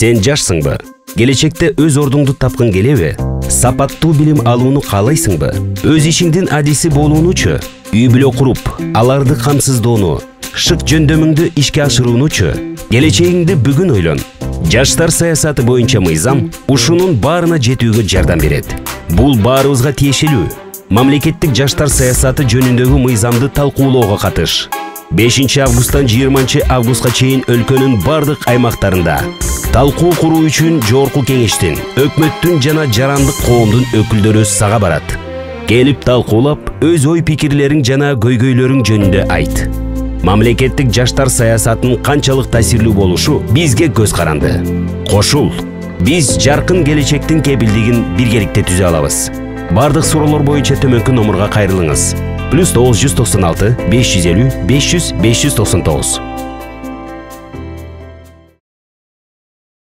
Сен жашсыңбы? Келечекте өз ордуңду тапкың келеби? Сапаттуу билим алууну каалайсыңбы? Өз ишиңдин адиси болуунучу, үй бүлө куруп, аларды камсыздоону, шык жөндөмүңдү ишке ашыруунучу, келечегиңди бүгүн ойлон. Жаштар саясаты боюнча мыйзам ушунун баарына жетүүгө жардам берет. Бул баарыбызга тиешелүү. Мамлекеттик жаштар саясаты жөнүндөгү мыйзамды талкуулоого катыш. 5 августтан 20 августка чейин өлкөнүн бардык аймактарында талкуу куруу үчүн жогорку кеңештин, өкмөттүн жана жарандык коомдун өкүлдөрү сага барат. Келип талкуулап, өз ой пикирлериң жана көйгөйлөрүң жөнүндө айт. Мамлекеттик жаштар саясатын канчалык таасирлүү болушу бизге көз каранды. Кошул, биз жаркын келечектин кепилдигин биргеликте түзө алабыз. Бардык суроолор боюнча төмөнкү номурга кайрылыңыз. +996 550 500 599.